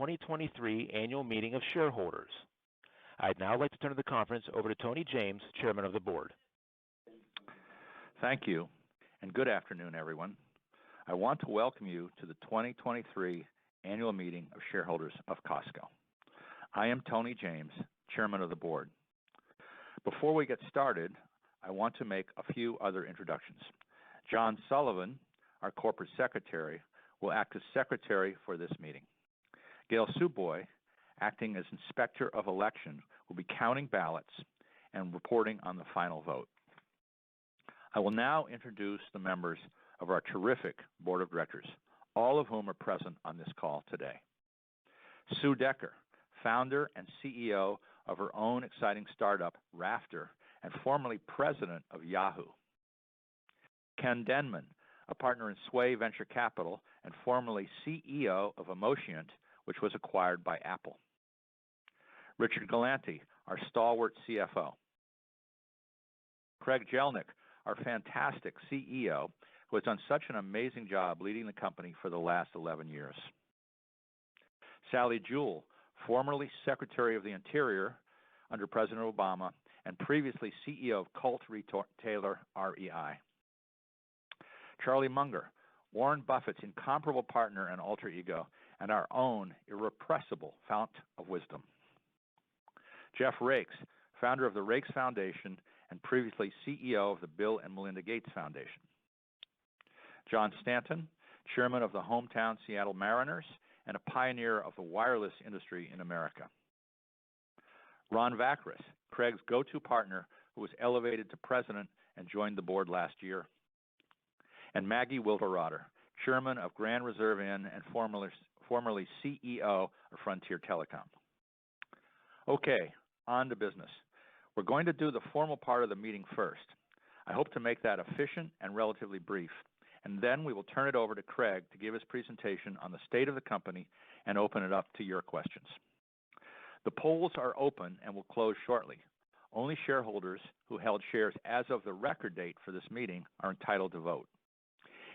2023 Annual Meeting of Shareholders. I'd now like to turn the conference over to Tony James, Chairman of the Board. Thank you, and good afternoon, everyone. I want to welcome you to the 2023 Annual Meeting of Shareholders of Costco. I am Tony James, Chairman of the Board. Before we get started, I want to make a few other introductions. John Sullivan, our Corporate Secretary, will act as Secretary for this meeting. Gail Suboy, acting as Inspector of Election, will be counting ballots and reporting on the final vote. I will now introduce the members of our terrific Board of Directors, all of whom are present on this call today. Sue Decker, founder and CEO of her own exciting startup, Rafter, and formerly President of Yahoo. Ken Denman, a partner in Sway Venture Capital and formerly CEO of Emotient, which was acquired by Apple. Richard Galanti, our stalwart CFO. Craig Jelnick, our fantastic CEO, who has done such an amazing job leading the company for the last 11 years. Sally Jewell, formerly Secretary of the Interior under President Obama and previously CEO of cult retailer REI. Charlie Munger, Warren Buffett's incomparable partner and alter ego, and our own irrepressible fount of wisdom. Jeff Rakes, founder of the Rakes Foundation and previously CEO of the Bill and Melinda Gates Foundation. John Stanton, Chairman of the hometown Seattle Mariners and a pioneer of the wireless industry in America. Ron Vacris, Craig's go-to partner, who was elevated to President and joined the board last year. And Maggie Wilderotter, Chairman of Grand Reserve Inn and formerly CEO of Frontier Telecom. Okay, on to business. We're going to do the formal part of the meeting first. I hope to make that efficient and relatively brief, and then we will turn it over to Craig to give his presentation on the state of the company and open it up to your questions. The polls are open and will close shortly. Only shareholders who held shares as of the record date for this meeting are entitled to vote.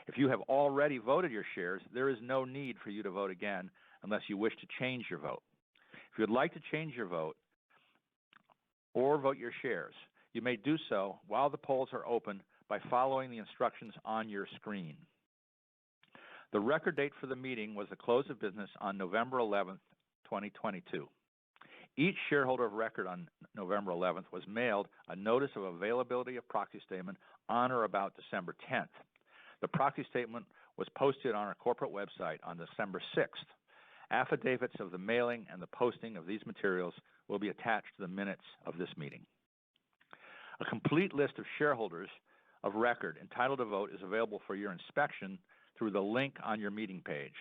If you have already voted your shares, there is no need for you to vote again unless you wish to change your vote. If you would like to change your vote or vote your shares, you may do so while the polls are open by following the instructions on your screen. The record date for the meeting was the close of business on November 11th, 2022. Each shareholder of record on November 11th was mailed a notice of availability of proxy statement on or about December 10th. The proxy statement was posted on our corporate website on December 6th. Affidavits of the mailing and the posting of these materials will be attached to the minutes of this meeting. A complete list of shareholders of record entitled to vote is available for your inspection through the link on your meeting page.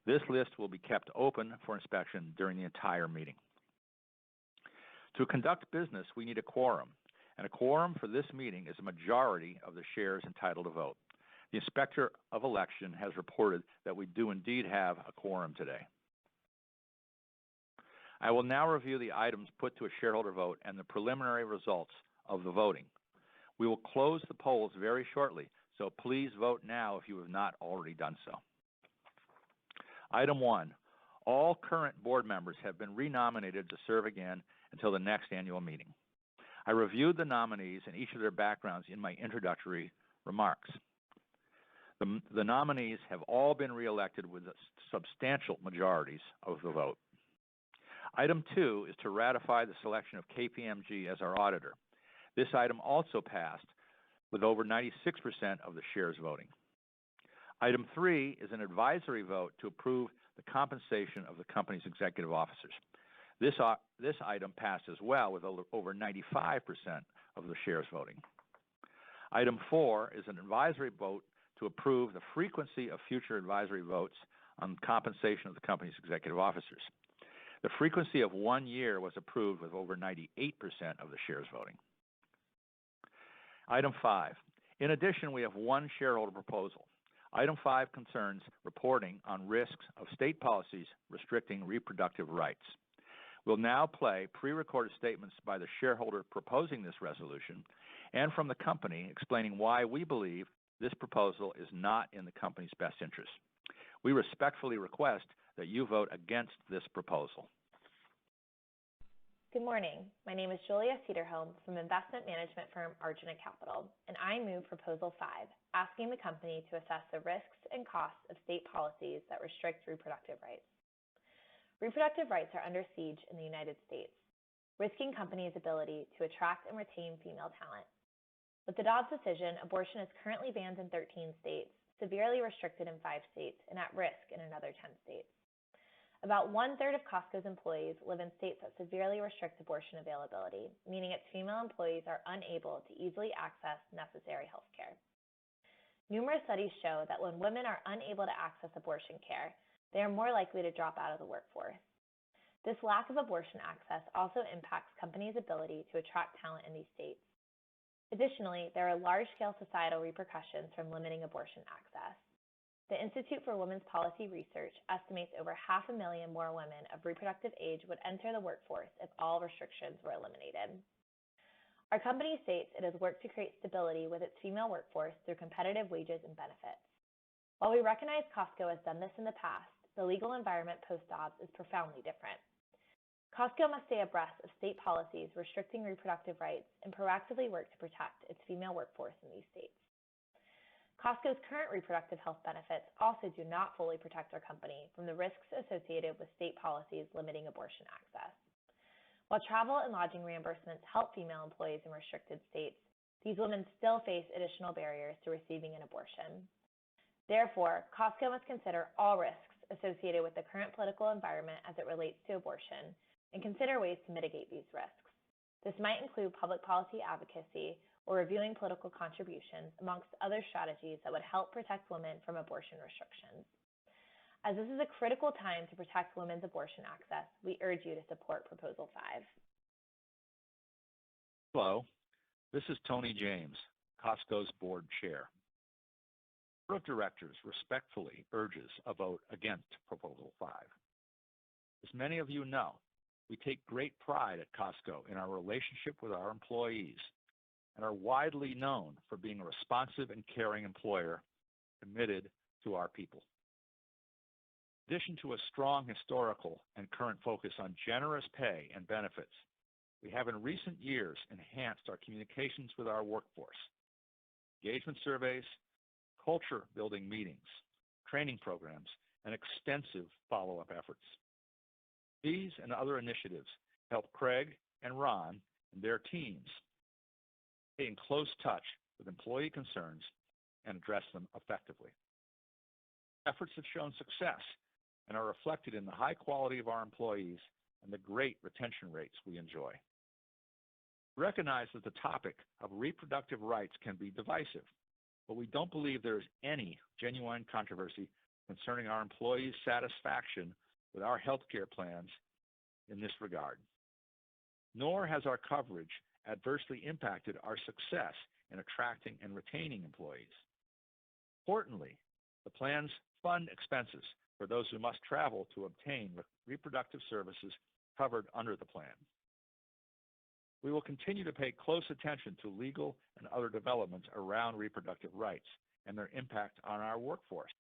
This list will be kept open for inspection during the entire meeting. To conduct business, we need a quorum, and a quorum for this meeting is a majority of the shares entitled to vote. The Inspector of Election has reported that we do indeed have a quorum today. I will now review the items put to a shareholder vote and the preliminary results of the voting. We will close the polls very shortly, so please vote now if you have not already done so. Item 1, all current board members have been renominated to serve again until the next annual meeting. I reviewed the nominees and each of their backgrounds in my introductory remarks. The nominees have all been reelected with substantial majorities of the vote. Item 2 is to ratify the selection of KPMG as our auditor. This item also passed with over 96% of the shares voting. Item 3 is an advisory vote to approve the compensation of the company's executive officers. This item passed as well with over 95% of the shares voting. Item 4 is an advisory vote to approve the frequency of future advisory votes on compensation of the company's executive officers. The frequency of 1 year was approved with over 98% of the shares voting. Item 5. In addition, we have one shareholder proposal. Item 5 concerns reporting on risks of state policies restricting reproductive rights. We'll now play pre-recorded statements by the shareholder proposing this resolution and from the company explaining why we believe this proposal is not in the company's best interest. We respectfully request that you vote against this proposal. Good morning. My name is Julia Cederholm from investment management firm Arjuna Capital, and I move Proposal 5, asking the company to assess the risks and costs of state policies that restrict reproductive rights. Reproductive rights are under siege in the United States, risking companies' ability to attract and retain female talent. With the Dobbs decision, abortion is currently banned in 13 states, severely restricted in 5 states, and at risk in another 10 states. About 1/3 of Costco's employees live in states that severely restrict abortion availability, meaning its female employees are unable to easily access necessary health care. Numerous studies show that when women are unable to access abortion care, they are more likely to drop out of the workforce. This lack of abortion access also impacts companies' ability to attract talent in these states. Additionally, there are large-scale societal repercussions from limiting abortion access. The Institute for Women's Policy Research estimates over 500,000 more women of reproductive age would enter the workforce if all restrictions were eliminated. Our company states it has worked to create stability with its female workforce through competitive wages and benefits. While we recognize Costco has done this in the past, the legal environment post-Dobbs is profoundly different. Costco must stay abreast of state policies restricting reproductive rights and proactively work to protect its female workforce in these states. Costco's current reproductive health benefits also do not fully protect our company from the risks associated with state policies limiting abortion access. While travel and lodging reimbursements help female employees in restricted states, these women still face additional barriers to receiving an abortion. Therefore, Costco must consider all risks associated with the current political environment as it relates to abortion and consider ways to mitigate these risks. This might include public policy advocacy or reviewing political contributions, amongst other strategies that would help protect women from abortion restrictions. As this is a critical time to protect women's abortion access, we urge you to support Proposal 5. Hello, this is Tony James, Costco's board chair. The board of directors respectfully urges a vote against Proposal 5. As many of you know, we take great pride at Costco in our relationship with our employees and are widely known for being a responsive and caring employer committed to our people. In addition to a strong historical and current focus on generous pay and benefits, we have in recent years enhanced our communications with our workforce, engagement surveys, culture building meetings, training programs, and extensive follow-up efforts. These and other initiatives help Craig and Ron and their teams stay in close touch with employee concerns and address them effectively. Efforts have shown success and are reflected in the high quality of our employees and the great retention rates we enjoy. We recognize that the topic of reproductive rights can be divisive, but we don't believe there is any genuine controversy concerning our employees' satisfaction with our healthcare plans in this regard. Nor has our coverage adversely impacted our success in attracting and retaining employees. Importantly, the plans fund expenses for those who must travel to obtain reproductive services covered under the plan. We will continue to pay close attention to legal and other developments around reproductive rights and their impact on our workforce.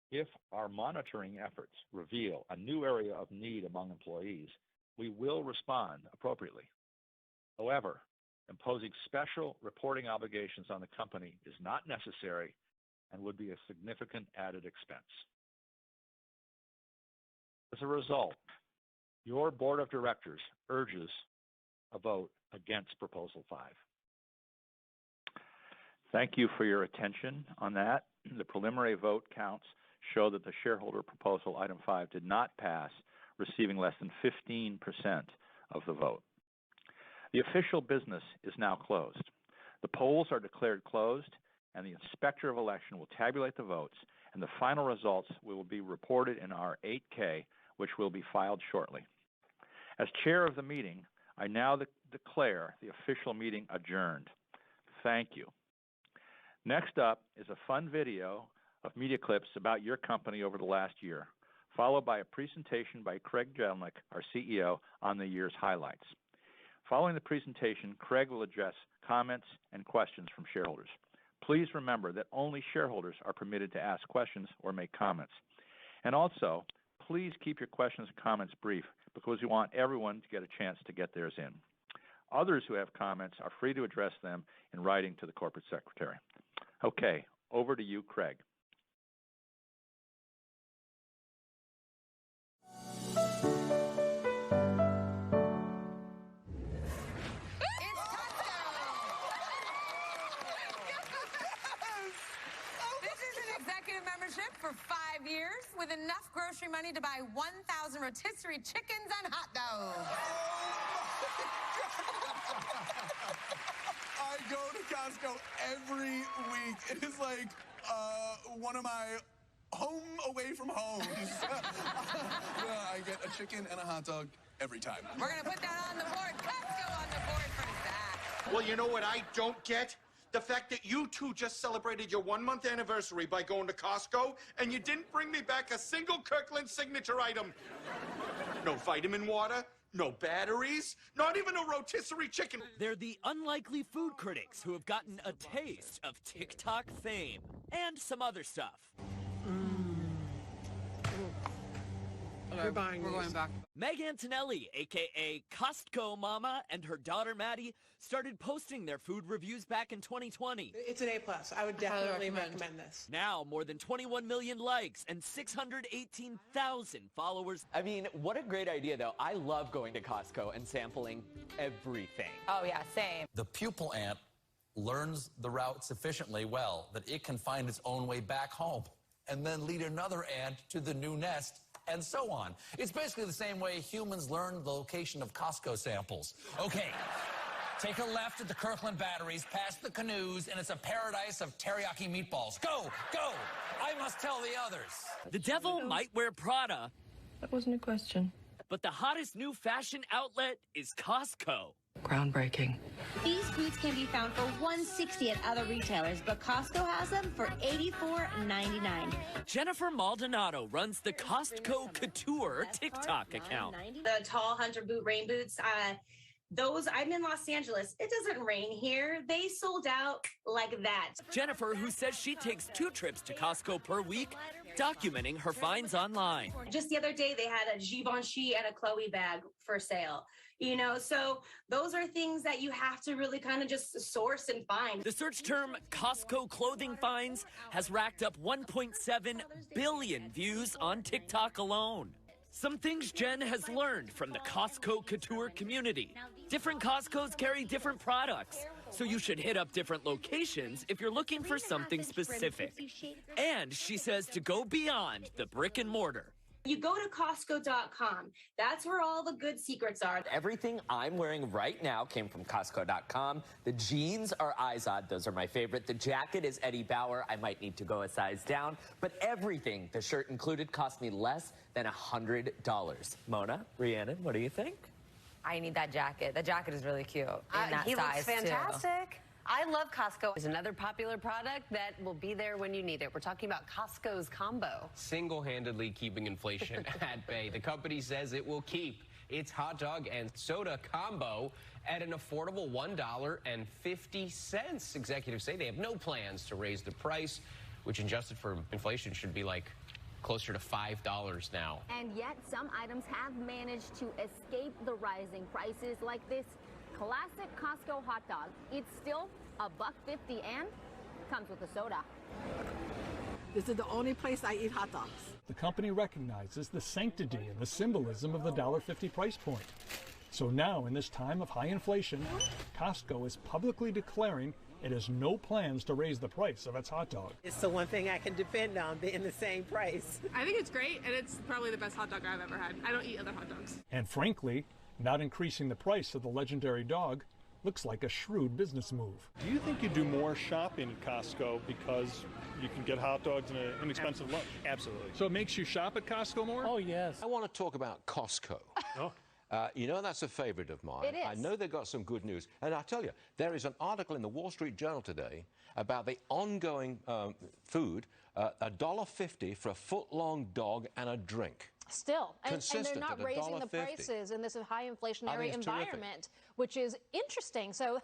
If our monitoring efforts reveal a new area of need among employees, we will respond appropriately. However, imposing special reporting obligations on the company is not necessary and would be a significant added expense. As a result, your board of directors urges a vote against Proposal 5. Thank you for your attention on that. The preliminary vote counts show that the shareholder proposal item 5 did not pass, receiving less than 15% of the vote. The official business is now closed. The polls are declared closed, and the Inspector of Election will tabulate the votes, and the final results will be reported in our 8-K, which will be filed shortly. As chair of the meeting, I now declare the official meeting adjourned. Thank you. Next up is a fun video of media clips about your company over the last year, followed by a presentation by Craig Jelnick, our CEO, on the year's highlights. Following the presentation, Craig will address comments and questions from shareholders. Please remember that only shareholders are permitted to ask questions or make comments. And also, Please keep your questions and comments brief because we want everyone to get a chance to get theirs in. Others who have comments are free to address them in writing to the corporate secretary. Okay, over to you, Craig. For 5 years with enough grocery money to buy 1,000 rotisserie chickens and hot dogs. I go to Costco every week. It is like one of my home away from homes. I get a chicken and a hot dog every time. We're going to put that on the board. Costco on the board for that. Well, you know what I don't get? The fact that you two just celebrated your 1-month anniversary by going to Costco, and you didn't bring me back a single Kirkland signature item. No vitamin water, no batteries, not even a rotisserie chicken. They're the unlikely food critics who have gotten a taste of TikTok fame and some other stuff. We're going back. Meg Antonelli, a.k.a. Costco Mama, and her daughter Maddie started posting their food reviews back in 2020. It's an A+. I would definitely recommend this. Now, more than 21 million likes and 618,000 followers. I mean, what a great idea, though. I love going to Costco and sampling everything. Oh, yeah, same. The pupil ant learns the route sufficiently well that it can find its own way back home and then lead another ant to the new nest, and so on. It's basically the same way humans learn the location of Costco samples. Okay, take a left at the Kirkland batteries, past the canoes, and it's a paradise of teriyaki meatballs. Go, go! I must tell the others. The devil might wear Prada. That wasn't a question. But the hottest new fashion outlet is Costco. Groundbreaking. These boots can be found for $160 at other retailers, but Costco has them for $84.99. Jennifer Maldonado runs the Costco Couture TikTok account. The tall hunter boot, rain boots, those, I'm in Los Angeles. It doesn't rain here. They sold out like that. Jennifer, who says she takes 2 trips to Costco per week, documenting her finds online. Just the other day, they had a Givenchy and a Chloe bag for sale. You know, so those are things that you have to really kind of just source and find. The search term Costco clothing finds has racked up 1.7 billion views on TikTok alone. Some things Jen has learned from the Costco Couture community. Different Costcos carry different products, so you should hit up different locations if you're looking for something specific. And she says to go beyond the brick and mortar. You go to Costco.com. That's where all the good secrets are. Everything I'm wearing right now came from Costco.com. The jeans are Izod. Those are my favorite. The jacket is Eddie Bauer. I might need to go a size down. But everything, the shirt included, cost me less than $100. Mona, Rhiannon, what do you think? I need that jacket. The jacket is really cute. He looks fantastic. Too. I love Costco. There's another popular product that will be there when you need it. We're talking about Costco's combo. Single-handedly keeping inflation at bay. The company says it will keep its hot dog and soda combo at an affordable $1.50. Executives say they have no plans to raise the price, which adjusted for inflation should be like closer to $5 now. And yet some items have managed to escape the rising prices, like this classic Costco hot dog. It's still $1.50 and comes with a soda. This is the only place I eat hot dogs. The company recognizes the sanctity and the symbolism of the $1.50 price point. So now, in this time of high inflation, Costco is publicly declaring it has no plans to raise the price of its hot dog. It's the one thing I can depend on, being the same price. I think it's great, and it's probably the best hot dog I've ever had. I don't eat other hot dogs. And frankly, not increasing the price of the legendary dog looks like a shrewd business move. Do you think you do more shopping at Costco because you can get hot dogs and an inexpensive lunch? Absolutely. So it makes you shop at Costco more? Oh, yes. I want to talk about Costco. Oh. You know, that's a favorite of mine. It is. I know they've got some good news. And I'll tell you, there is an article in the Wall Street Journal today about the ongoing food, $1.50 for a foot-long dog and a drink. Still, and they're not at raising the $1.50. prices in this high inflationary I think it's environment, which is interesting. So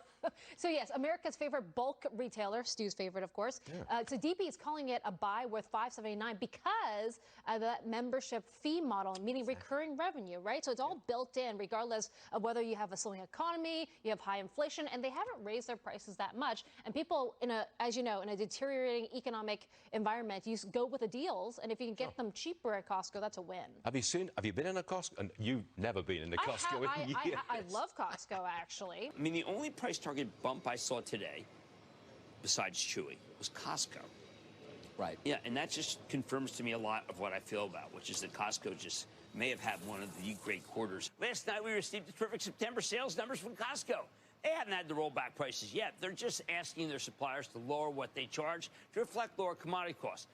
yes, America's favorite bulk retailer, Stu's favorite, of course. Yeah. So DP is calling it a buy worth $5.79 because of that membership fee model, meaning recurring revenue, right? So it's all built in, regardless of whether you have a slowing economy, you have high inflation, and they haven't raised their prices that much. And people, as you know, in a deteriorating economic environment, you go with the deals, and if you can get them cheaper at Costco, that's a win. Have you been in a Costco? And you've never been in a Costco in years. I love Costco, actually. I mean, the only price target bump I saw today, besides Chewy, was Costco. Right. Yeah, and that just confirms to me a lot of what I feel about, which is that Costco just may have had one of the great quarters. Last night we received the terrific September sales numbers from Costco. They haven't had to roll back prices yet. They're just asking their suppliers to lower what they charge to reflect lower commodity costs.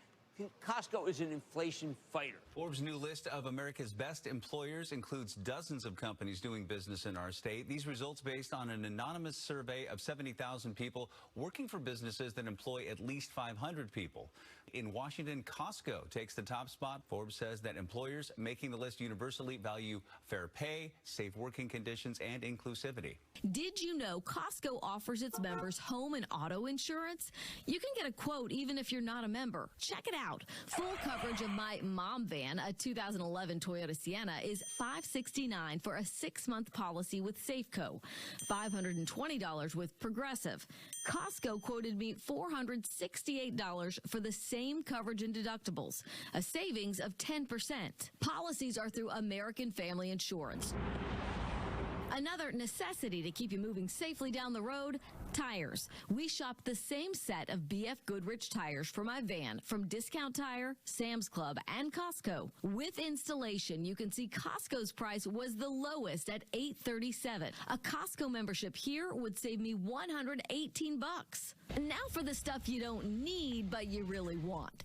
Costco is an inflation fighter. Forbes' new list of America's best employers includes dozens of companies doing business in our state. These results based on an anonymous survey of 70,000 people working for businesses that employ at least 500 people. In Washington, Costco takes the top spot. Forbes says that employers making the list universally value fair pay, safe working conditions, and inclusivity. Did you know Costco offers its members home and auto insurance? You can get a quote even if you're not a member. Check it out. Full coverage of my mom van, a 2011 Toyota Sienna, is $569 for a 6-month policy with Safeco, $520 with Progressive. Costco quoted me $468 for the same coverage and deductibles, a savings of 10%. Policies are through American Family Insurance. Another necessity to keep you moving safely down the road, tires. We shopped the same set of BF Goodrich tires for my van from Discount Tire, Sam's Club, and Costco. With installation, you can see Costco's price was the lowest at $837. A Costco membership here would save me $118. Now for the stuff you don't need, but you really want.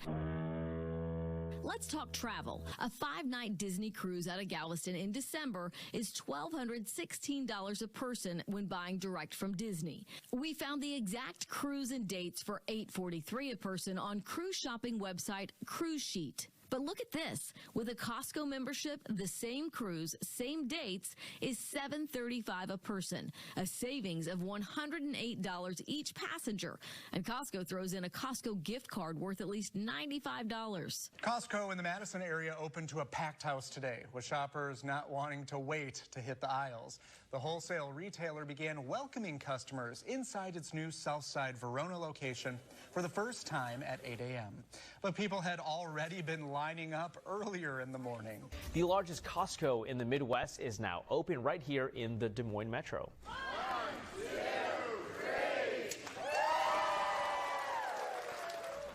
Let's talk travel. A 5-night Disney cruise out of Galveston in December is $1,216 a person when buying direct from Disney. We found the exact cruise and dates for $843 a person on cruise shopping website Cruise Sheet. But look at this. With a Costco membership, the same cruise, same dates is $735 a person, a savings of $108 each passenger. And Costco throws in a Costco gift card worth at least $95. Costco in the Madison area opened to a packed house today, with shoppers not wanting to wait to hit the aisles. The wholesale retailer began welcoming customers inside its new Southside Verona location for the first time at 8 a.m. But people had already been lining up earlier in the morning. The largest Costco in the Midwest is now open right here in the Des Moines metro.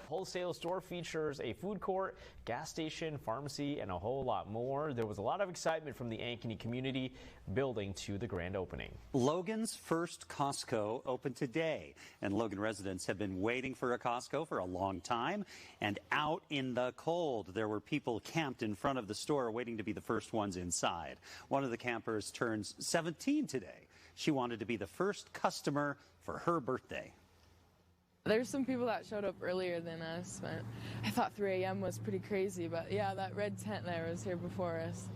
Wholesale store features a food court, gas station, pharmacy, and a whole lot more. There was a lot of excitement from the Ankeny community building to the grand opening. Logan's first Costco opened today, and Logan residents have been waiting for a Costco for a long time. And out in the cold, there were people camped in front of the store waiting to be the first ones inside. One of the campers turns 17 today. She wanted to be the first customer for her birthday. There's some people that showed up earlier than us, but I thought 3 a.m. was pretty crazy, but yeah, that red tent there was here before us.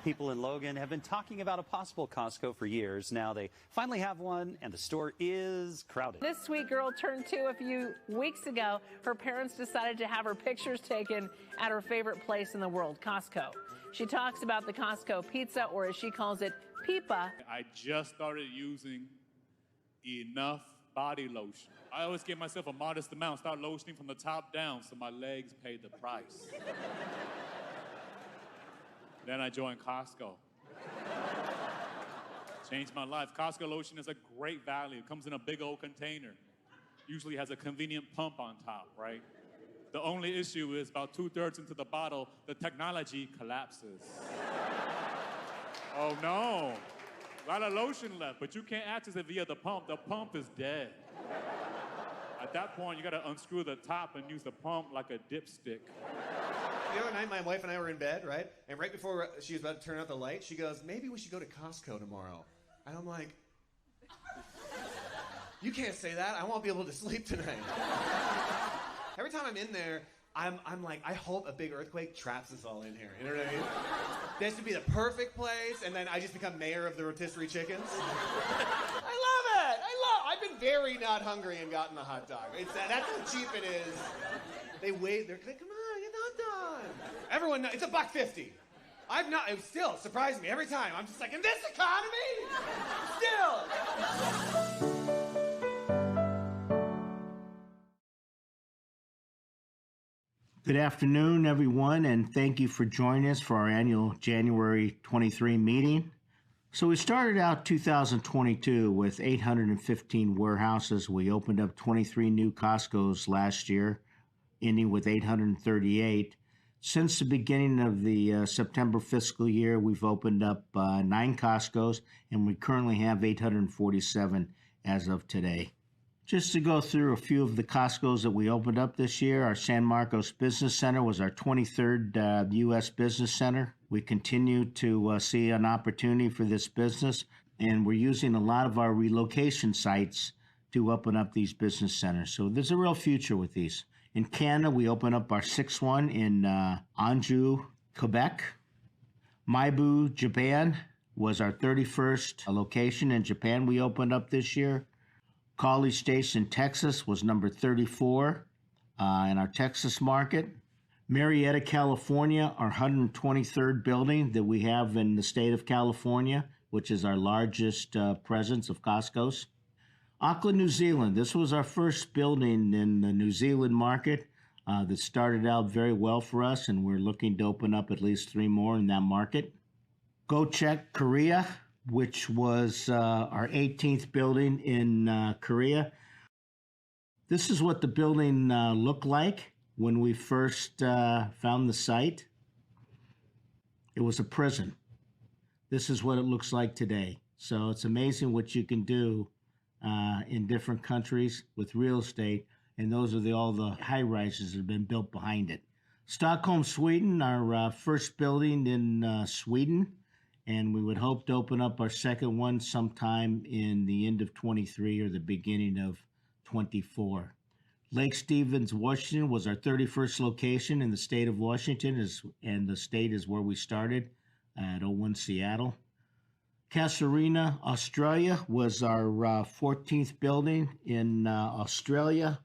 People in Logan have been talking about a possible Costco for years. Now they finally have one, and the store is crowded. This sweet girl turned 2 a few weeks ago. Her parents decided to have her pictures taken at her favorite place in the world, Costco. She talks about the Costco pizza, or as she calls it, pipa. I just started using enough body lotion. I always give myself a modest amount, start lotioning from the top down so my legs pay the price. Then I joined Costco. Changed my life. Costco lotion is a great value. It comes in a big old container. Usually has a convenient pump on top, right? The only issue is about 2/3 into the bottle, the technology collapses. Oh no, a lot of lotion left, but you can't access it via the pump. The pump is dead. At that point, you gotta unscrew the top and use the pump like a dipstick. The other night, my wife and I were in bed, right? And right before she was about to turn out the light, she goes, maybe we should go to Costco tomorrow. And I'm like, you can't say that. I won't be able to sleep tonight. Every time I'm in there, I'm like, I hope a big earthquake traps us all in here. You know what I mean? This would be the perfect place, and then I just become mayor of the rotisserie chickens. I love it. I've been very not hungry and gotten a hot dog. That's how cheap it is. They wait. They're like, come on, get the hot dog. Everyone knows, it's $1.50. It still surprised me every time. I'm just like, in this economy? Still. Good afternoon, everyone, and thank you for joining us for our annual January 23 meeting. So we started out 2022 with 815 warehouses. We opened up 23 new Costco's last year, ending with 838. Since the beginning of the September fiscal year, we've opened up 9 Costco's, and we currently have 847 as of today. Just to go through a few of the Costco's that we opened up this year, our San Marcos Business Center was our 23rd U.S. business center. We continue to see an opportunity for this business, and we're using a lot of our relocation sites to open up these business centers. So there's a real future with these. In Canada, we opened up our 6th one in Anjou, Quebec. Maibu, Japan was our 31st location in Japan we opened up this year. College Station, Texas was number 34 in our Texas market. Marietta, California, our 123rd building that we have in the state of California, which is our largest presence of Costco's. Auckland, New Zealand, this was our first building in the New Zealand market that started out very well for us, and we're looking to open up at least 3 more in that market. Go check Korea, which was our 18th building in Korea. This is what the building looked like when we first found the site. It was a prison. This is what it looks like today. So it's amazing what you can do in different countries with real estate, and those are all the high-rises that have been built behind it. Stockholm, Sweden, our first building in Sweden. And we would hope to open up our second one sometime in the end of 23 or the beginning of 24. Lake Stevens, Washington was our 31st location in the state of Washington, and the state is where we started at 01 Seattle. Casuarina, Australia was our 14th building in Australia,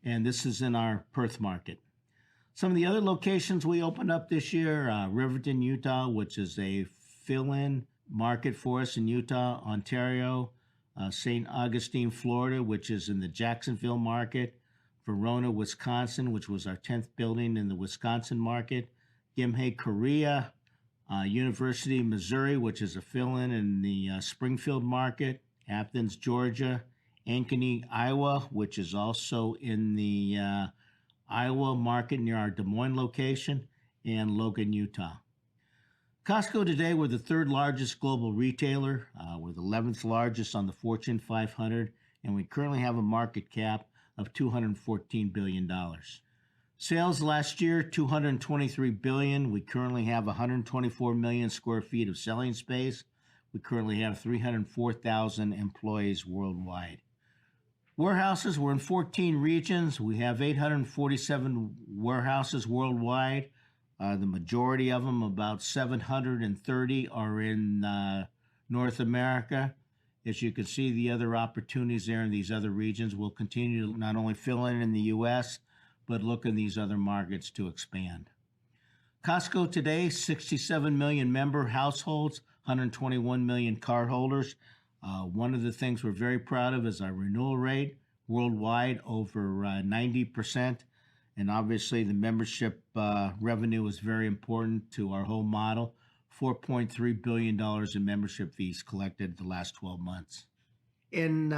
and this is in our Perth market. Some of the other locations we opened up this year, Riverton, Utah, which is a fill-in market for us in Utah, Ontario, St. Augustine, Florida, which is in the Jacksonville market, Verona, Wisconsin, which was our 10th building in the Wisconsin market, Gimhae, Korea, University, Missouri, which is a fill-in in the Springfield market, Athens, Georgia, Ankeny, Iowa, which is also in the Iowa market near our Des Moines location, and Logan, Utah. Costco today, we're the 3rd largest global retailer. We're the 11th largest on the Fortune 500, and we currently have a market cap of $214 billion. Sales last year, $223 billion. We currently have 124 million square feet of selling space. We currently have 304,000 employees worldwide. Warehouses, we're in 14 regions. We have 847 warehouses worldwide. The majority of them, about 730, are in North America. As you can see, the other opportunities there in these other regions will continue to not only fill in the U.S., but look in these other markets to expand. Costco today, 67 million member households, 121 million cardholders. One of the things we're very proud of is our renewal rate worldwide, over 90%. And obviously the membership revenue is very important to our whole model. $4.3 billion in membership fees collected the last 12 months. In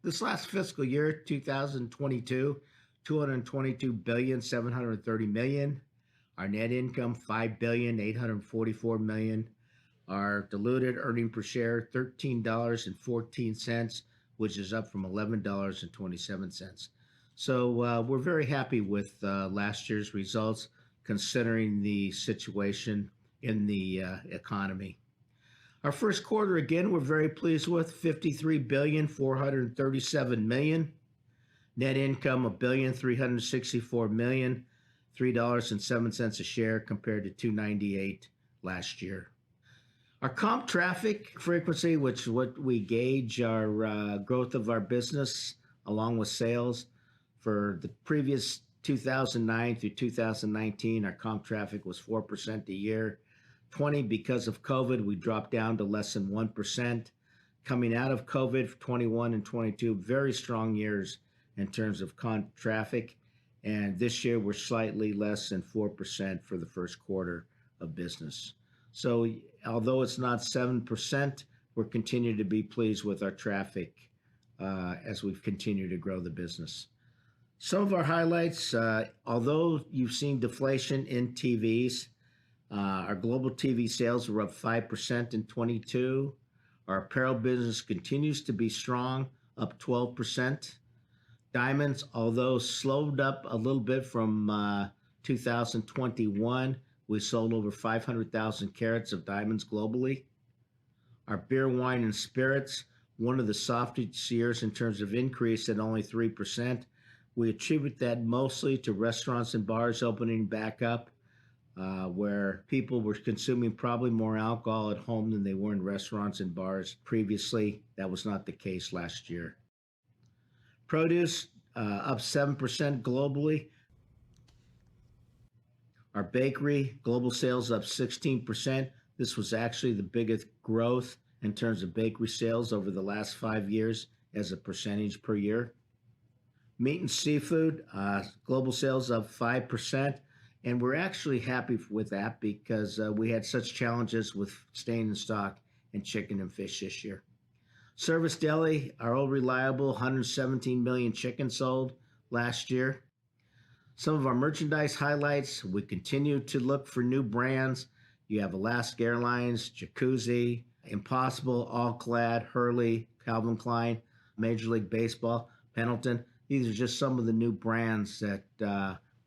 this last fiscal year, 2022, $222.730 billion. Our net income, $5.844 billion. Our diluted earnings per share, $13.14, which is up from $11.27. So we're very happy with last year's results, considering the situation in the economy. Our first quarter, again, we're very pleased with $53.437 billion. Net income, $1.364 billion. $3.07 a share compared to $2.98 last year. Our comp traffic frequency, which is what we gauge our growth of our business along with sales, for the previous 2009 through 2019, our comp traffic was 4% a year. 20, because of COVID, we dropped down to less than 1%. Coming out of COVID, 21 and 22, very strong years in terms of comp traffic. And this year, we're slightly less than 4% for the first quarter of business. So although it's not 7%, we're continuing to be pleased with our traffic as we've continued to grow the business. Some of our highlights, although you've seen deflation in TVs, our global TV sales were up 5% in 22. Our apparel business continues to be strong, up 12%. Diamonds, although slowed up a little bit from 2021, we sold over 500,000 carats of diamonds globally. Our beer, wine, and spirits, one of the softest years in terms of increase at only 3%. We attribute that mostly to restaurants and bars opening back up, where people were consuming probably more alcohol at home than they were in restaurants and bars previously. That was not the case last year. Produce, up 7% globally. Our bakery, global sales up 16%. This was actually the biggest growth in terms of bakery sales over the last 5 years as a percentage per year. Meat and seafood, global sales up 5%. And we're actually happy with that because we had such challenges with staying in stock in chicken and fish this year. Service Deli, our old reliable 117 million chickens sold last year. Some of our merchandise highlights, we continue to look for new brands. You have Alaska Airlines, Jacuzzi, Impossible, All Clad, Hurley, Calvin Klein, Major League Baseball, Pendleton. These are just some of the new brands that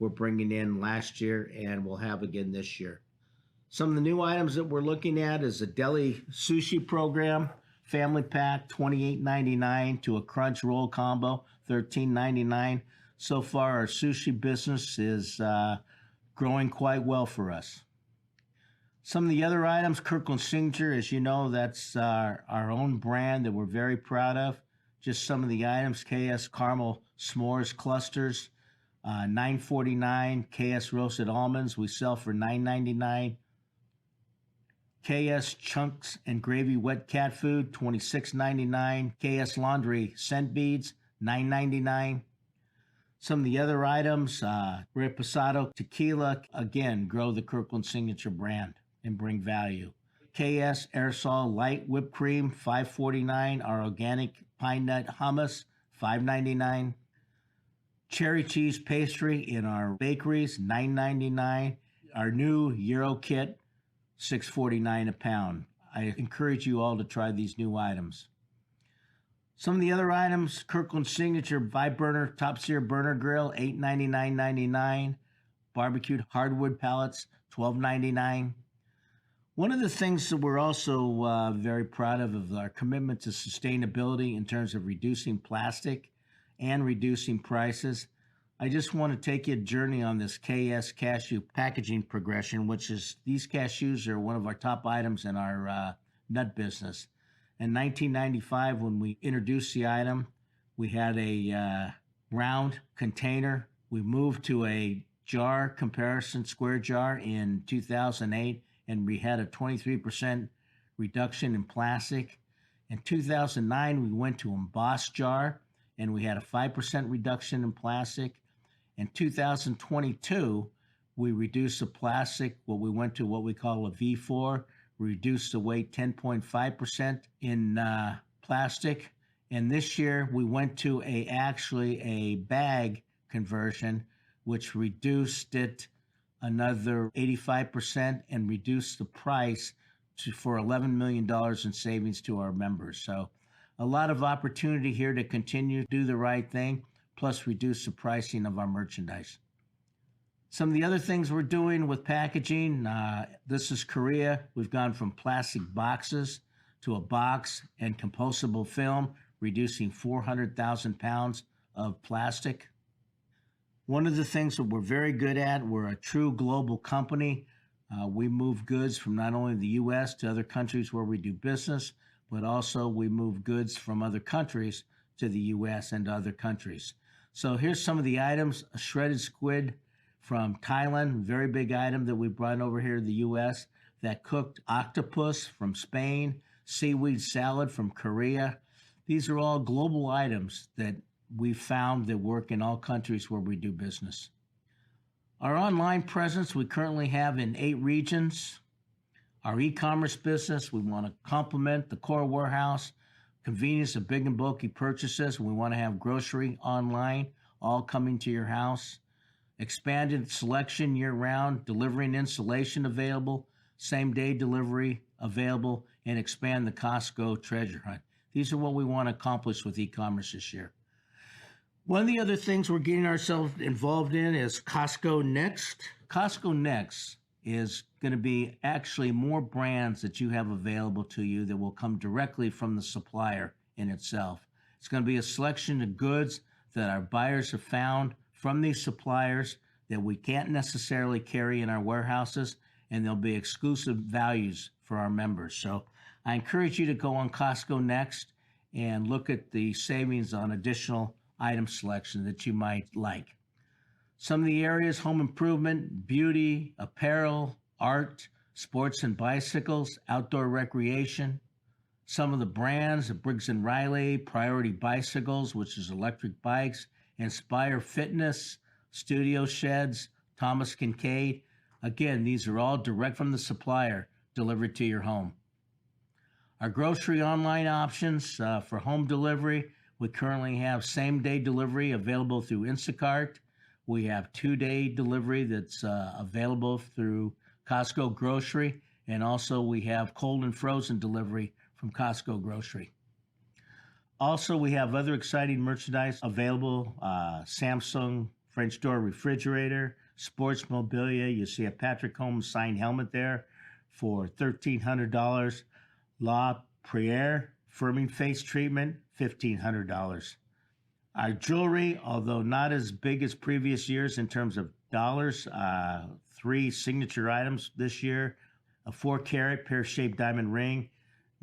we're bringing in last year and we'll have again this year. Some of the new items that we're looking at is a deli sushi program, family pack, $28.99 to a crunch roll combo, $13.99. So far, our sushi business is growing quite well for us. Some of the other items, Kirkland Signature, as you know, that's our own brand that we're very proud of. Just some of the items, KS Caramel S'mores Clusters, $9.49. KS Roasted Almonds, we sell for $9.99. KS Chunks and Gravy Wet Cat Food, $26.99. KS Laundry Scent Beads, $9.99. Some of the other items, Reposado Tequila, again, grow the Kirkland Signature brand and bring value. KS Aerosol Light Whipped Cream, $5.49. Our organic pine nut hummus, $5.99. Cherry cheese pastry in our bakeries, $9.99. Our new Euro kit, $6.49 a pound. I encourage you all to try these new items. Some of the other items, Kirkland Signature Burner Top Sear Burner Grill, $8.99.99. Barbecued hardwood pallets, $12.99. One of the things that we're also very proud of our commitment to sustainability in terms of reducing plastic and reducing prices. I just want to take you a journey on this KS cashew packaging progression, which is these cashews are one of our top items in our nut business. In 1995, when we introduced the item, we had a round container. We moved to a jar comparison, square jar in 2008, and we had a 23% reduction in plastic. In 2009, we went to embossed jar, and we had a 5% reduction in plastic. In 2022, we reduced the plastic, we went to what we call a V4, reduced the weight 10.5% in plastic. And this year, we went to actually a bag conversion, which reduced it another 85% and reduced the price for $11 million in savings to our members. So a lot of opportunity here to continue to do the right thing, plus reduce the pricing of our merchandise. Some of the other things we're doing with packaging, this is Korea. We've gone from plastic boxes to a box and compostable film, reducing 400,000 pounds of plastic. One of the things that we're very good at, we're a true global company. We move goods from not only the U.S. to other countries where we do business, but also we move goods from other countries to the U.S. and to other countries. So here's some of the items. A shredded squid from Thailand, very big item that we brought over here to the U.S. That cooked octopus from Spain, seaweed salad from Korea. These are all global items that we found that work in all countries where we do business. Our online presence we currently have in 8 regions. Our e-commerce business, we want to complement the core warehouse, convenience of big and bulky purchases. We want to have grocery online, all coming to your house. Expanded selection year-round, delivery and installation available, same-day delivery available, and expand the Costco treasure hunt. These are what we want to accomplish with e-commerce this year. One of the other things we're getting ourselves involved in is Costco Next. Costco Next is going to be actually more brands that you have available to you that will come directly from the supplier in itself. It's going to be a selection of goods that our buyers have found from these suppliers that we can't necessarily carry in our warehouses, and there'll be exclusive values for our members. So I encourage you to go on Costco Next and look at the savings on additional item selection that you might like. Some of the areas: home improvement, beauty, apparel, art, sports and bicycles, outdoor recreation. Some of the brands: Briggs & Riley, Priority Bicycles, which is electric bikes, Inspire Fitness, Studio Sheds, Thomas Kincaid. Again, these are all direct from the supplier, delivered to your home. Our grocery online options for home delivery: we currently have same-day delivery available through Instacart. We have 2-day delivery that's available through Costco Grocery, and also we have cold and frozen delivery from Costco Grocery. Also, we have other exciting merchandise available: Samsung French door refrigerator, sports mobilia. You see a Patrick Holmes signed helmet there for $1,300. La Priere firming face treatment, $1,500. Our jewelry, although not as big as previous years in terms of dollars, 3 signature items this year: a 4-carat pear-shaped diamond ring,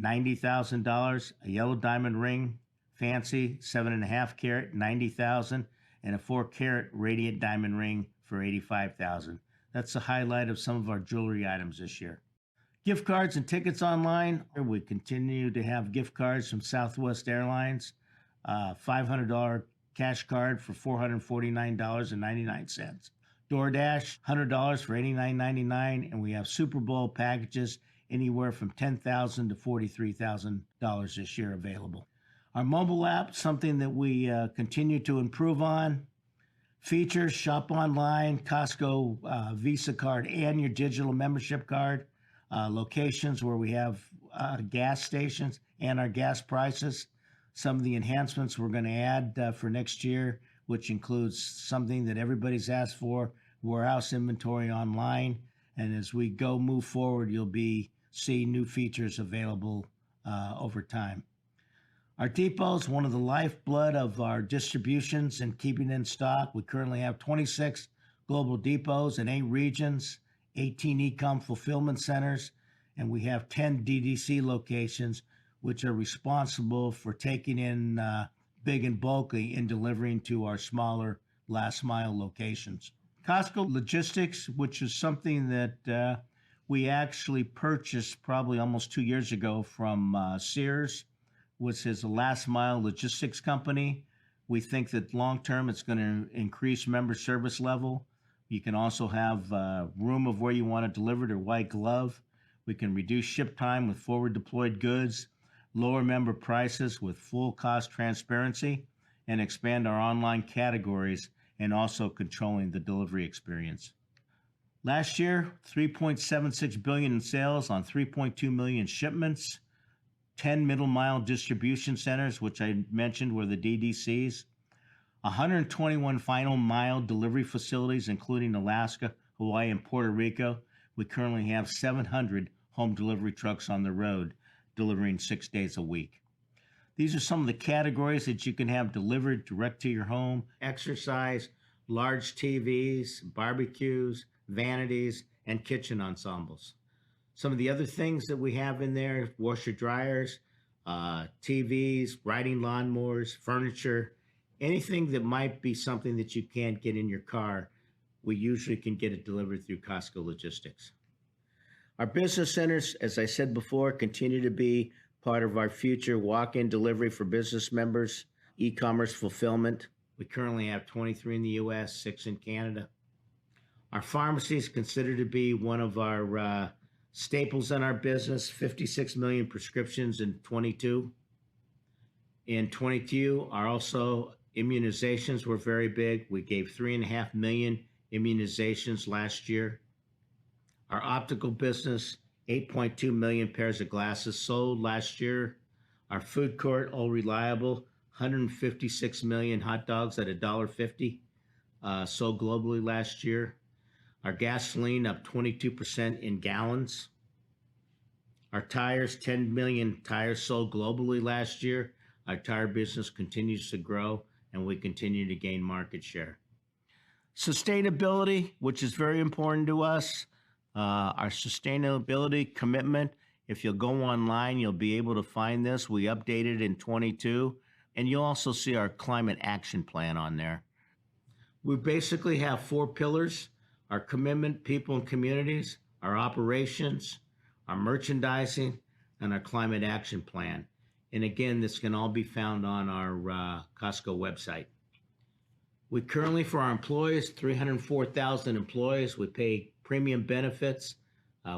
$90,000; a yellow diamond ring, fancy 7.5 carat, $90,000; and a 4-carat radiant diamond ring for $85,000. That's the highlight of some of our jewelry items this year. Gift cards and tickets online. We continue to have gift cards from Southwest Airlines, $500 cash card for $449.99. DoorDash, $100 for $89.99, and we have Super Bowl packages anywhere from $10,000 to $43,000 this year available. Our mobile app, something that we continue to improve on. Features: shop online, Costco Visa card, and your digital membership card. Locations where we have gas stations and our gas prices. Some of the enhancements we're going to add for next year, which includes something that everybody's asked for: warehouse inventory online. And as we move forward, you'll be seeing new features available over time. Our depots, one of the lifeblood of our distributions and keeping in stock. We currently have 26 global depots in 8 regions, 18 e-com fulfillment centers, and we have 10 DDC locations, which are responsible for taking in big and bulky and delivering to our smaller last mile locations. Costco Logistics, which is something that we actually purchased probably almost 2 years ago from Sears, which is a last mile logistics company. We think that long term it's going to increase member service level. You can also have room of where you want it delivered or white glove. We can reduce ship time with forward deployed goods, lower member prices with full cost transparency, and expand our online categories and also controlling the delivery experience. Last year, $3.76 billion in sales on 3.2 million shipments, 10 middle mile distribution centers, which I mentioned were the DDCs, 121 final mile delivery facilities, including Alaska, Hawaii, and Puerto Rico. We currently have 700 home delivery trucks on the road, delivering 6 days a week. These are some of the categories that you can have delivered direct to your home: exercise, large TVs, barbecues, vanities, and kitchen ensembles. Some of the other things that we have in there, washer dryers, TVs, riding lawnmowers, furniture, anything that might be something that you can't get in your car, we usually can get it delivered through Costco Logistics. Our business centers, as I said before, continue to be part of our future walk-in delivery for business members, e-commerce fulfillment. We currently have 23 in the U.S., 6 in Canada. Our pharmacy is considered to be one of our staples in our business, 56 million prescriptions in 22. In 22, also immunizations were very big. We gave 3.5 million immunizations last year. Our optical business, 8.2 million pairs of glasses sold last year. Our food court, all reliable, 156 million hot dogs at $1.50 sold globally last year. Our gasoline up 22% in gallons. Our tires, 10 million tires sold globally last year. Our tire business continues to grow, and we continue to gain market share. Sustainability, which is very important to us. Our sustainability commitment, if you'll go online, you'll be able to find this. We updated in 22, and you'll also see our climate action plan on there. We basically have 4 pillars: our commitment, people and communities, our operations, our merchandising, and our climate action plan. And again, this can all be found on our Costco website. We currently, for our employees, 304,000 employees, we pay premium benefits.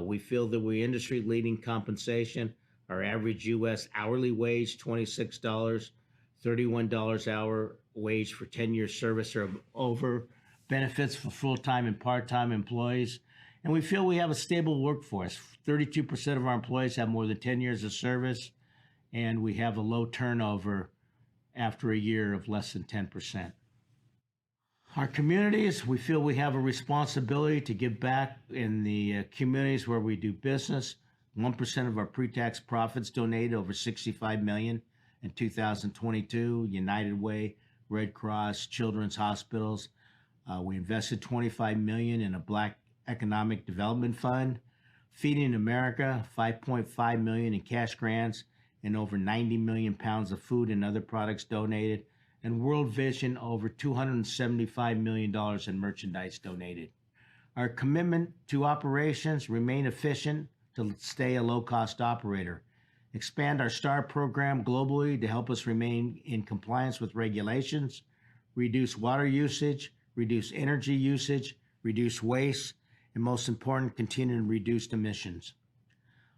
We feel that we're industry-leading compensation. Our average U.S. hourly wage, $26, $31 hour wage for 10-year service or over, benefits for full-time and part-time employees. And we feel we have a stable workforce. 32% of our employees have more than 10 years of service, and we have a low turnover after a year of less than 10%. Our communities, we feel we have a responsibility to give back in the communities where we do business. 1% of our pre-tax profits donated over $65 million in 2022. United Way, Red Cross, Children's Hospitals. We invested $25 million in a Black Economic Development Fund. Feeding America, $5.5 million in cash grants and over 90 million pounds of food and other products donated. And World Vision, over $275 million in merchandise donated. Our commitment to operations, remain efficient to stay a low-cost operator. Expand our STAR program globally to help us remain in compliance with regulations. Reduce water usage, reduce energy usage, reduce waste, and most important, continue to reduce emissions.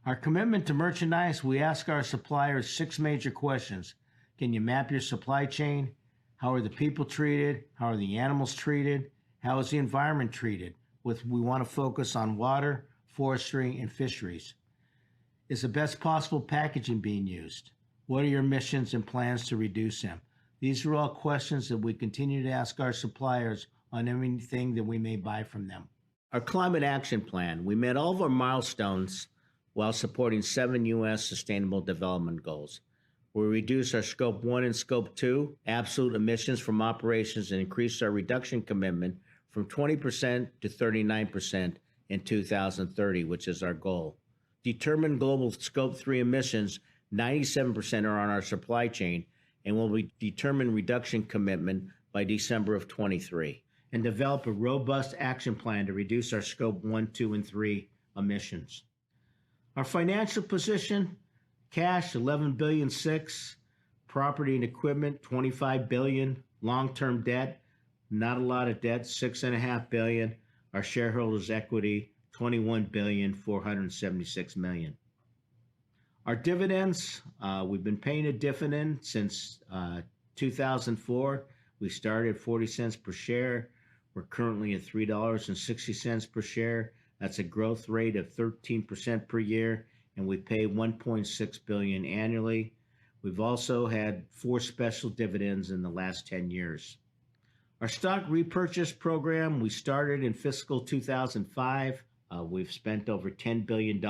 Our commitment to merchandise, we ask our suppliers 6 major questions. Can you map your supply chain? How are the people treated? How are the animals treated? How is the environment treated? We want to focus on water, forestry, and fisheries. Is the best possible packaging being used? What are your missions and plans to reduce them? These are all questions that we continue to ask our suppliers on everything that we may buy from them. Our climate action plan, we met all of our milestones while supporting 7 U.S. Sustainable Development Goals. We reduced our Scope 1 and Scope 2 absolute emissions from operations and increased our reduction commitment from 20% to 39% in 2030, which is our goal. Determined global Scope 3 emissions, 97% are on our supply chain, and will be determined reduction commitment by December of 23. And develop a robust action plan to reduce our Scope 1, 2, and 3 emissions. Our financial position, cash, $11.6 billion, property and equipment, $25 billion, long-term debt, not a lot of debt, $6.5 billion. Our shareholders' equity, $21.476 billion. Our dividends, we've been paying a dividend since 2004. We started at 40 cents per share. We're currently at $3.60 per share. That's a growth rate of 13% per year, and we pay $1.6 billion annually. We've also had 4 special dividends in the last 10 years. Our stock repurchase program, we started in fiscal 2005. We've spent over $10 billion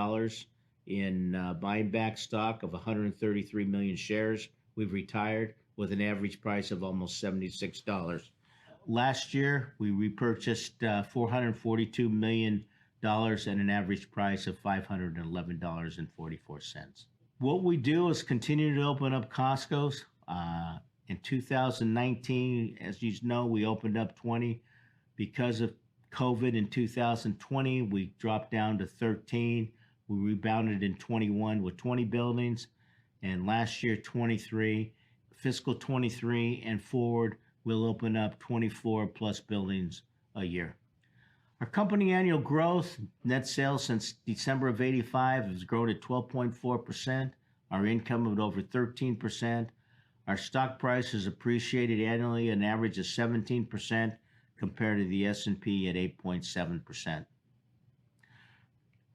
in buying back stock of 133 million shares. We've retired with an average price of almost $76. Last year, we repurchased $442 million at an average price of $511.44. What we do is continue to open up Costco's. In 2019, as you know, we opened up 20. Because of COVID in 2020, we dropped down to 13. We rebounded in 21 with 20 buildings. And last year, 23. Fiscal 23 and forward, we'll open up 24 plus buildings a year. Our company annual growth, net sales since December of 85 has grown at 12.4%. Our income at over 13%. Our stock price has appreciated annually an average of 17% compared to the S&P at 8.7%.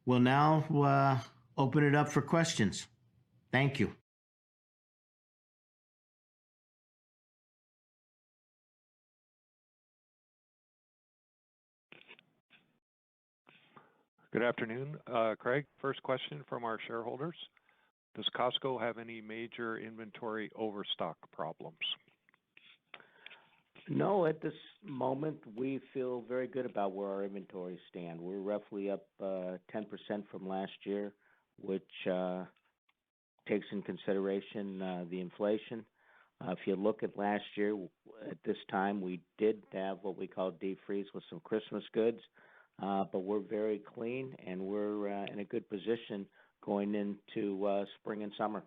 We'll now open it up for questions. Thank you. Good afternoon, Craig. First question from our shareholders. Does Costco have any major inventory overstock problems? No, at this moment, we feel very good about where our inventories stand. We're roughly up 10% from last year, which takes in consideration the inflation. If you look at last year, at this time, we did have what we call deep freeze with some Christmas goods, but we're very clean and we're in a good position going into spring and summer.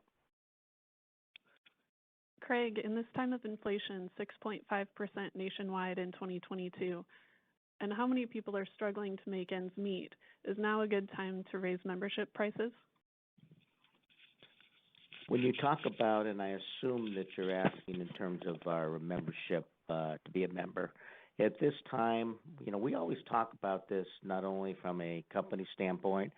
Craig, in this time of inflation, 6.5% nationwide in 2022, and how many people are struggling to make ends meet, is now a good time to raise membership prices? When you talk about, and I assume that you're asking in terms of our membership to be a member, at this time, we always talk about this not only from a company standpoint,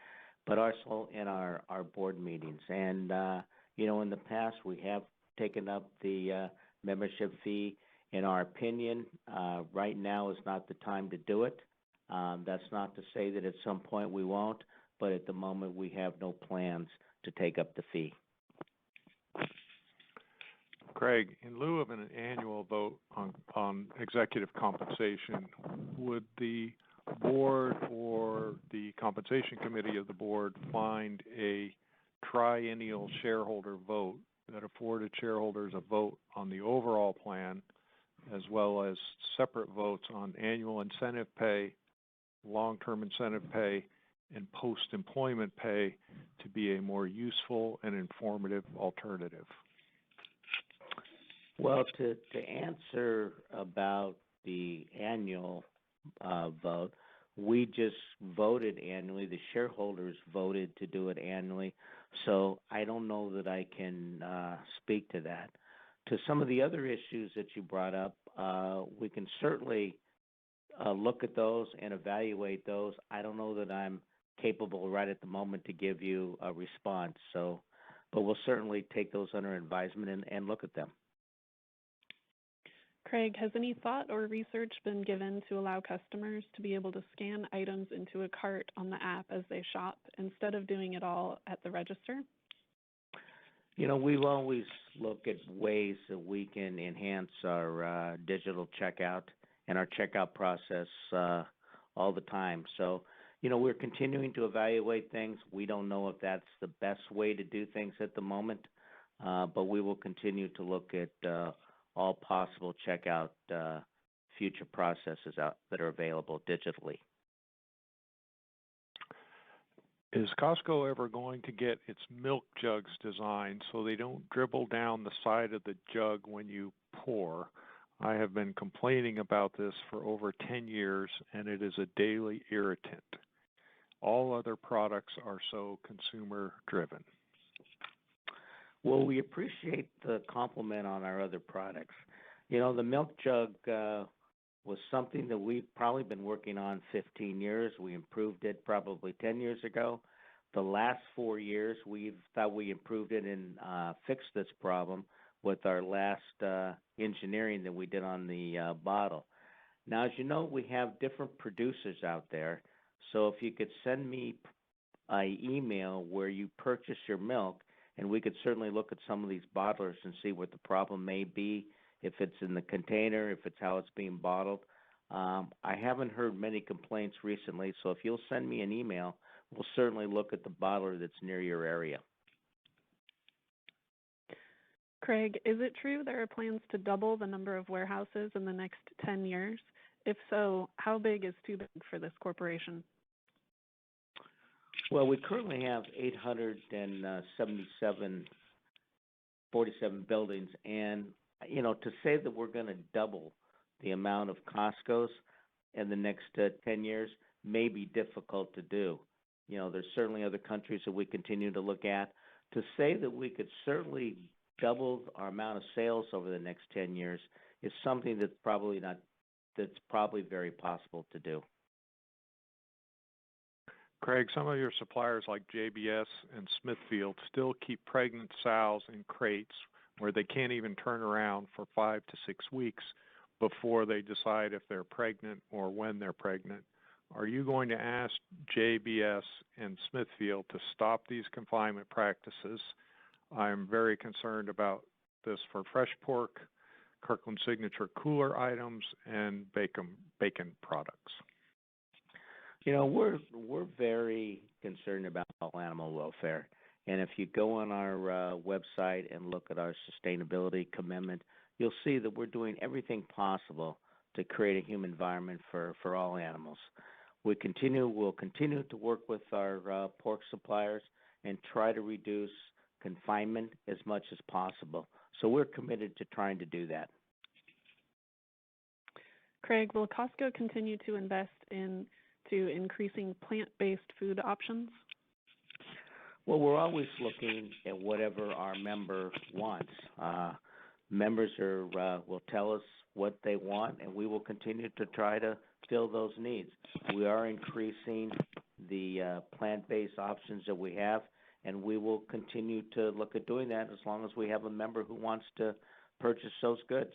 but also in our board meetings. And, in the past, we have taken up the membership fee. In our opinion, right now is not the time to do it. That's not to say that at some point we won't, but at the moment we have no plans to take up the fee. Craig, in lieu of an annual vote on executive compensation, would the board or the compensation committee of the board find a triennial shareholder vote that afforded shareholders a vote on the overall plan, as well as separate votes on annual incentive pay, long-term incentive pay, and post-employment pay to be a more useful and informative alternative? Well, to answer about the annual vote, we just voted annually. The shareholders voted to do it annually. So I don't know that I can speak to that. To some of the other issues that you brought up, we can certainly look at those and evaluate those. I don't know that I'm capable right at the moment to give you a response. So, but we'll certainly take those under advisement and look at them. Craig, has any thought or research been given to allow customers to be able to scan items into a cart on the app as they shop instead of doing it all at the register? We've always looked at ways that we can enhance our digital checkout and our checkout process all the time. So, we're continuing to evaluate things. We don't know if that's the best way to do things at the moment, but we will continue to look at all possible checkout future processes that are available digitally. Is Costco ever going to get its milk jugs designed so they don't dribble down the side of the jug when you pour? I have been complaining about this for over 10 years, and it is a daily irritant. All other products are so consumer-driven. Well, we appreciate the compliment on our other products. The milk jug was something that we've probably been working on 15 years. We improved it probably 10 years ago. The last 4 years, we've thought we improved it and fixed this problem with our last engineering that we did on the bottle. Now, as you know, we have different producers out there. So if you could send me an email where you purchase your milk, and we could certainly look at some of these bottlers and see what the problem may be if it's in the container, if it's how it's being bottled. I haven't heard many complaints recently, so if you'll send me an email, we'll certainly look at the bottler that's near your area. Craig, is it true there are plans to double the number of warehouses in the next 10 years? If so, how big is too big for this corporation? Well, we currently have 47 buildings, and to say that we're going to double the amount of Costco's in the next 10 years may be difficult to do. There's certainly other countries that we continue to look at. To say that we could certainly double our amount of sales over the next 10 years is something that's probably very possible to do. Craig, some of your suppliers like JBS and Smithfield still keep pregnant sows in crates where they can't even turn around for 5 to 6 weeks before they decide if they're pregnant or when they're pregnant. Are you going to ask JBS and Smithfield to stop these confinement practices? I'm very concerned about this for fresh pork, Kirkland Signature cooler items, and bacon products. We're very concerned about all animal welfare. And if you go on our website and look at our sustainability commitment, you'll see that we're doing everything possible to create a human environment for all animals. We'll continue to work with our pork suppliers and try to reduce confinement as much as possible. So we're committed to trying to do that. Craig, will Costco continue to invest into increasing plant-based food options? Well, we're always looking at whatever our member wants. Members will tell us what they want, and we will continue to try to fill those needs. We are increasing the plant-based options that we have, and we will continue to look at doing that as long as we have a member who wants to purchase those goods.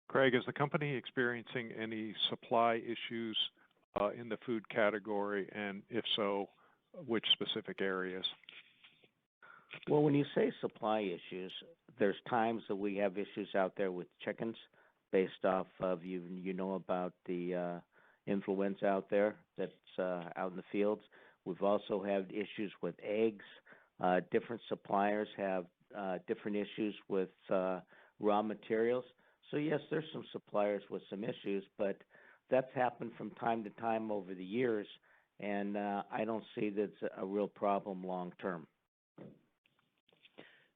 Craig, is the company experiencing any supply issues in the food category, and if so, which specific areas? Well, when you say supply issues, there's times that we have issues out there with chickens based off of, about the influenza out there that's out in the fields. We've also had issues with eggs. Different suppliers have different issues with raw materials. So yes, there's some suppliers with some issues, but that's happened from time to time over the years, and I don't see that's a real problem long term.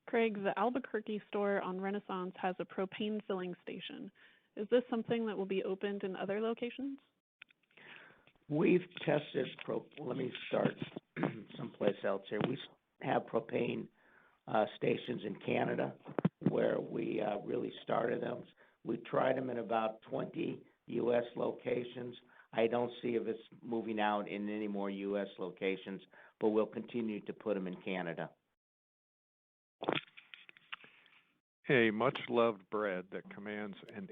Craig, the Albuquerque store on Renaissance has a propane filling station. Is this something that will be opened in other locations? We've tested, let me start someplace else here. We have propane stations in Canada where we really started them. We tried them in about 20 U.S. locations. I don't see if it's moving out in any more U.S. locations, but we'll continue to put them in Canada. A much-loved bread that commands an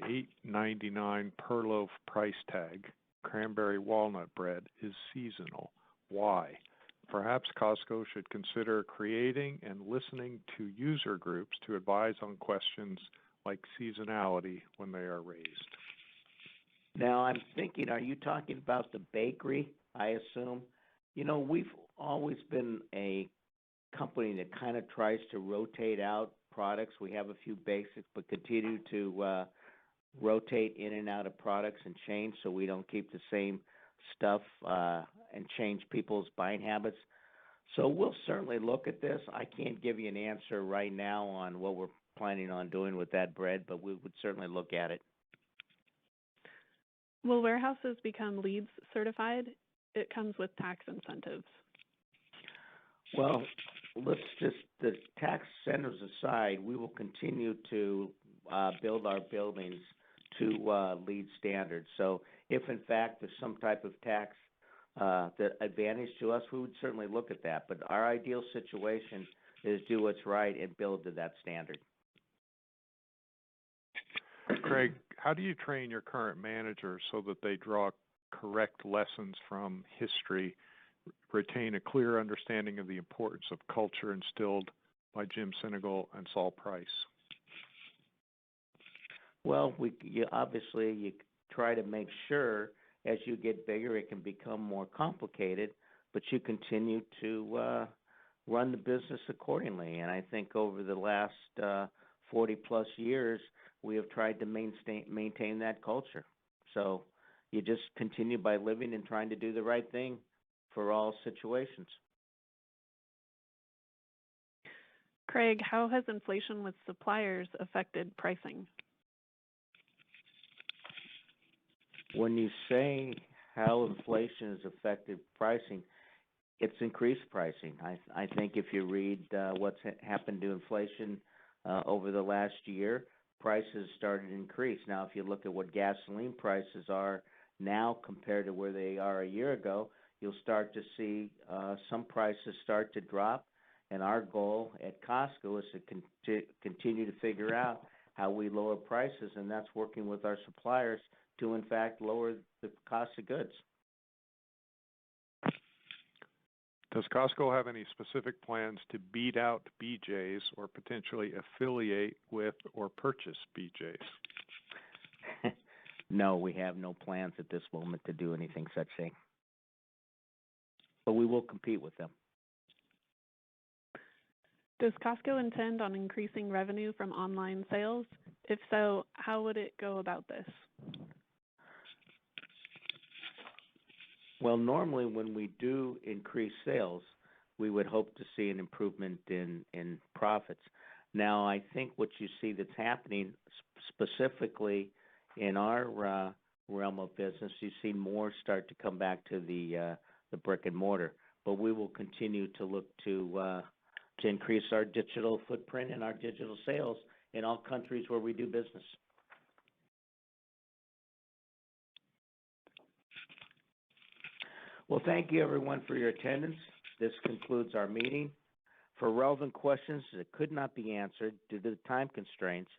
$8.99 per loaf price tag, cranberry walnut bread, is seasonal. Why? Perhaps Costco should consider creating and listening to user groups to advise on questions like seasonality when they are raised. Now, I'm thinking, are you talking about the bakery, I assume? We've always been a company that kind of tries to rotate out products. We have a few basics, but continue to rotate in and out of products and change so we don't keep the same stuff and change people's buying habits. So we'll certainly look at this. I can't give you an answer right now on what we're planning on doing with that bread, but we would certainly look at it. Will warehouses become LEEDS certified? It comes with tax incentives. Well, the tax incentives aside, we will continue to build our buildings to LEED standards. So if, in fact, there's some type of tax that advantage to us, we would certainly look at that. But our ideal situation is do what's right and build to that standard. Craig, how do you train your current managers so that they draw correct lessons from history, retain a clear understanding of the importance of culture instilled by Jim Sinegal and Saul Price? Well, obviously you try to make sure as you get bigger it can become more complicated, but you continue to run the business accordingly. And I think over the last 40 plus years, we have tried to maintain that culture. So you just continue by living and trying to do the right thing for all situations. Craig, how has inflation with suppliers affected pricing? When you say how inflation has affected pricing, it's increased pricing. I think if you read what's happened to inflation over the last year, prices started to increase. Now, if you look at what gasoline prices are now compared to where they are a year ago, you'll start to see some prices start to drop. And our goal at Costco is to continue to figure out how we lower prices, and that's working with our suppliers to, in fact, lower the cost of goods. Does Costco have any specific plans to beat out BJ's or potentially affiliate with or purchase BJ's? No, we have no plans at this moment to do anything such thing. But we will compete with them. Does Costco intend on increasing revenue from online sales? If so, how would it go about this? Well, normally when we do increase sales, we would hope to see an improvement in profits. Now, I think what you see that's happening specifically in our realm of business, you see more start to come back to the brick and mortar. But we will continue to look to increase our digital footprint and our digital sales in all countries where we do business. Well, thank you, everyone, for your attendance. This concludes our meeting. For relevant questions that could not be answered due to the time constraints,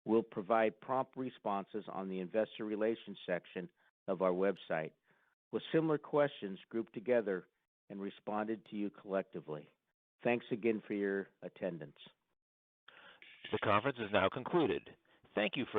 we'll provide prompt responses on the Investor Relations section of our website, with similar questions grouped together and responded to you collectively. Thanks again for your attendance. The conference is now concluded. Thank you for